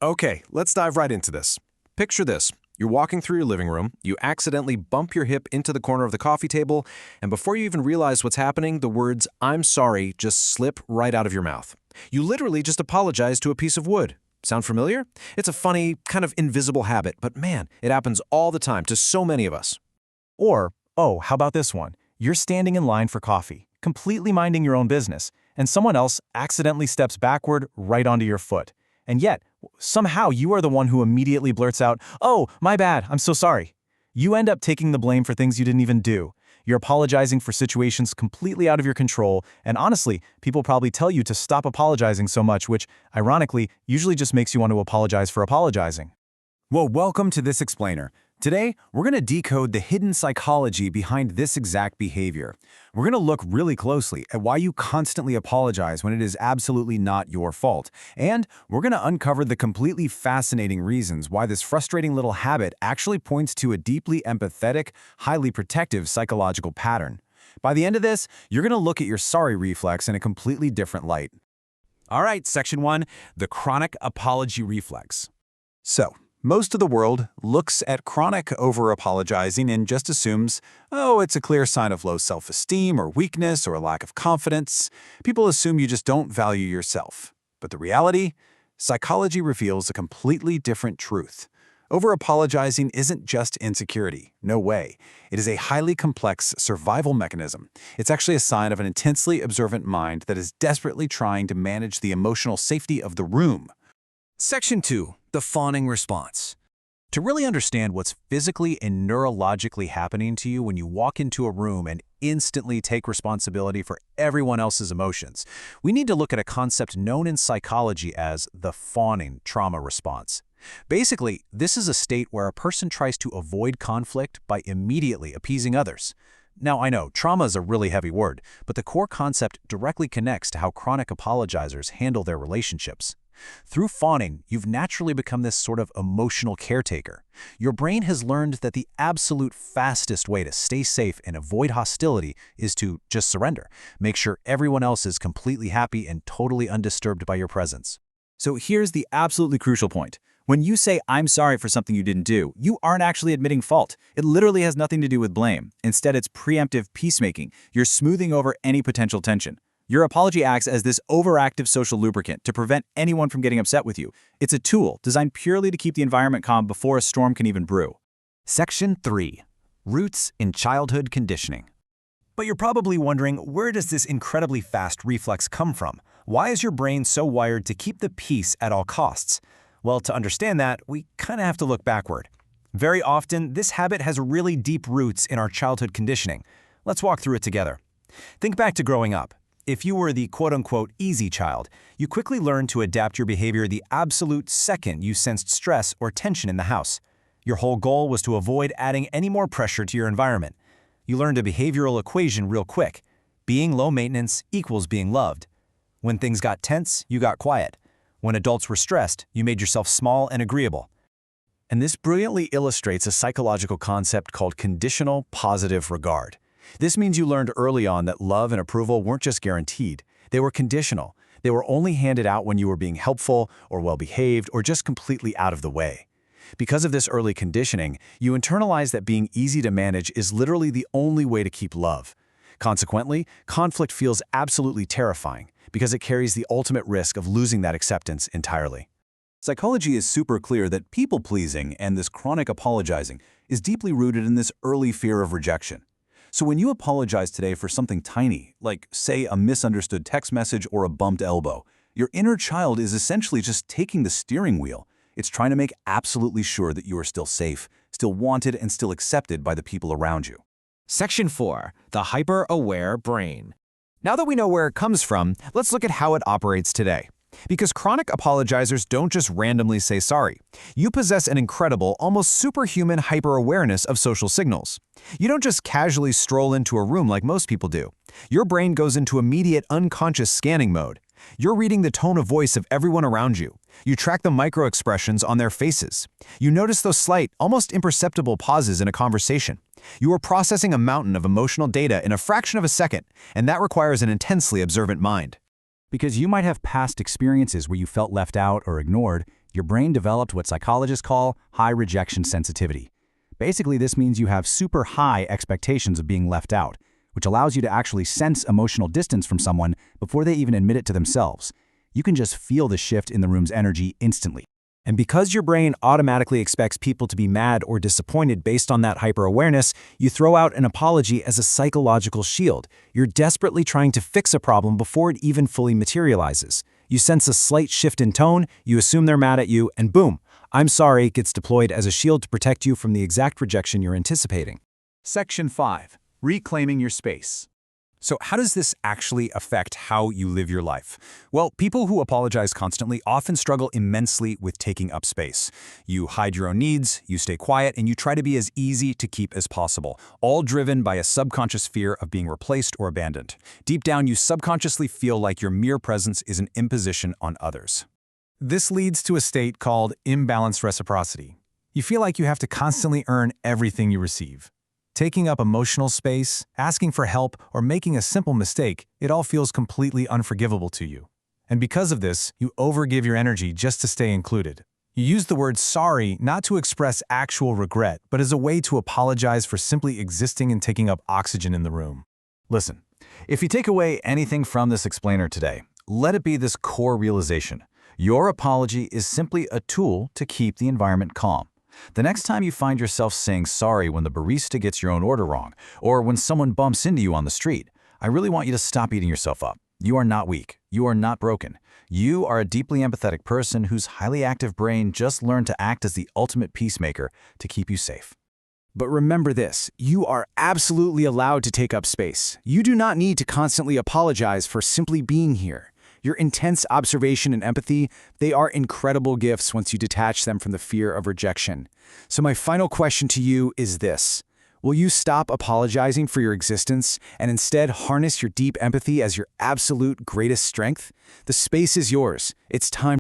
Okay, let's dive right into this. Picture this. You're walking through your living room, you accidentally bump your hip into the corner of the coffee table, and before you even realize what's happening, the words, "I'm sorry," just slip right out of your mouth. You literally just apologize to a piece of wood. Sound familiar? It's a funny, kind of invisible habit, but man, it happens all the time to so many of us. Or, oh, how about this one? You're standing in line for coffee, completely minding your own business, and someone else accidentally steps backward right onto your foot. And yet, somehow you are the one who immediately blurts out, "Oh, my bad, I'm so sorry." You end up taking the blame for things you didn't even do. You're apologizing for situations completely out of your control, and honestly, people probably tell you to stop apologizing so much, which, ironically, usually just makes you want to apologize for apologizing. Well, welcome to this explainer. Today, we're going to decode the hidden psychology behind this exact behavior. We're going to look really closely at why you constantly apologize when it is absolutely not your fault. And we're going to uncover the completely fascinating reasons why this frustrating little habit actually points to a deeply empathetic, highly protective psychological pattern. By the end of this, you're going to look at your sorry reflex in a completely different light. All right, Section 1, the chronic apology reflex. So, most of the world looks at chronic over-apologizing and just assumes, oh, it's a clear sign of low self-esteem or weakness or a lack of confidence. People assume you just don't value yourself. But the reality? Psychology reveals a completely different truth. Over-apologizing isn't just insecurity. No way. It is a highly complex survival mechanism. It's actually a sign of an intensely observant mind that is desperately trying to manage the emotional safety of the room. Section 2, the fawning response. To really understand what's physically and neurologically happening to you when you walk into a room and instantly take responsibility for everyone else's emotions, we need to look at a concept known in psychology as the fawning trauma response. Basically, this is a state where a person tries to avoid conflict by immediately appeasing others. Now, I know, trauma is a really heavy word, but the core concept directly connects to how chronic apologizers handle their relationships. Through fawning, you've naturally become this sort of emotional caretaker. Your brain has learned that the absolute fastest way to stay safe and avoid hostility is to just surrender. Make sure everyone else is completely happy and totally undisturbed by your presence. So here's the absolutely crucial point. When you say, "I'm sorry for something you didn't do," you aren't actually admitting fault. It literally has nothing to do with blame. Instead, it's preemptive peacemaking. You're smoothing over any potential tension. Your apology acts as this overactive social lubricant to prevent anyone from getting upset with you. It's a tool designed purely to keep the environment calm before a storm can even brew. Section 3, roots in childhood conditioning. But you're probably wondering, where does this incredibly fast reflex come from? Why is your brain so wired to keep the peace at all costs? Well, to understand that, we kind of have to look backward. Very often, this habit has really deep roots in our childhood conditioning. Let's walk through it together. Think back to growing up. If you were the quote-unquote easy child, you quickly learned to adapt your behavior the absolute second you sensed stress or tension in the house. Your whole goal was to avoid adding any more pressure to your environment. You learned a behavioral equation real quick. Being low maintenance equals being loved. When things got tense, you got quiet. When adults were stressed, you made yourself small and agreeable. And this brilliantly illustrates a psychological concept called conditional positive regard. This means you learned early on that love and approval weren't just guaranteed. They were conditional. They were only handed out when you were being helpful or well-behaved or just completely out of the way. Because of this early conditioning, you internalize that being easy to manage is literally the only way to keep love. Consequently, conflict feels absolutely terrifying because it carries the ultimate risk of losing that acceptance entirely. Psychology is super clear that people-pleasing and this chronic apologizing is deeply rooted in this early fear of rejection. So when you apologize today for something tiny, like, say, a misunderstood text message or a bumped elbow, your inner child is essentially just taking the steering wheel. It's trying to make absolutely sure that you are still safe, still wanted, and still accepted by the people around you. Section 4, the hyper-aware brain. Now that we know where it comes from, let's look at how it operates today. Because chronic apologizers don't just randomly say sorry. You possess an incredible, almost superhuman hyper-awareness of social signals. You don't just casually stroll into a room like most people do. Your brain goes into immediate unconscious scanning mode. You're reading the tone of voice of everyone around you. You track the micro-expressions on their faces. You notice those slight, almost imperceptible pauses in a conversation. You are processing a mountain of emotional data in a fraction of a second, and that requires an intensely observant mind. Because you might have past experiences where you felt left out or ignored, Your brain developed what psychologists call high rejection sensitivity. Basically, this means you have super high expectations of being left out, which allows you to actually sense emotional distance from someone before they even admit it to themselves. You can just feel the shift in the room's energy instantly. And because your brain automatically expects people to be mad or disappointed based on that hyper-awareness, you throw out an apology as a psychological shield. You're desperately trying to fix a problem before it even fully materializes. You sense a slight shift in tone, you assume they're mad at you, and boom, "I'm sorry" gets deployed as a shield to protect you from the exact rejection you're anticipating. Section 5. Reclaiming your space. So how does this actually affect how you live your life? Well, people who apologize constantly often struggle immensely with taking up space. You hide your own needs, you stay quiet, and you try to be as easy to keep as possible, all driven by a subconscious fear of being replaced or abandoned. Deep down, you subconsciously feel like your mere presence is an imposition on others. This leads to a state called imbalanced reciprocity. You feel like you have to constantly earn everything you receive. Taking up emotional space, asking for help, or making a simple mistake, it all feels completely unforgivable to you. And because of this, you overgive your energy just to stay included. You use the word sorry not to express actual regret, but as a way to apologize for simply existing and taking up oxygen in the room. Listen, if you take away anything from this explainer today, let it be this core realization. Your apology is simply a tool to keep the environment calm. The next time you find yourself saying sorry when the barista gets your own order wrong, or when someone bumps into you on the street, I really want you to stop beating yourself up. You are not weak. You are not broken. You are a deeply empathetic person whose highly active brain just learned to act as the ultimate peacemaker to keep you safe. But remember this, you are absolutely allowed to take up space. You do not need to constantly apologize for simply being here. Your intense observation and empathy, they are incredible gifts once you detach them from the fear of rejection. So my final question to you is this. Will you stop apologizing for your existence and instead harness your deep empathy as your absolute greatest strength? The space is yours. It's time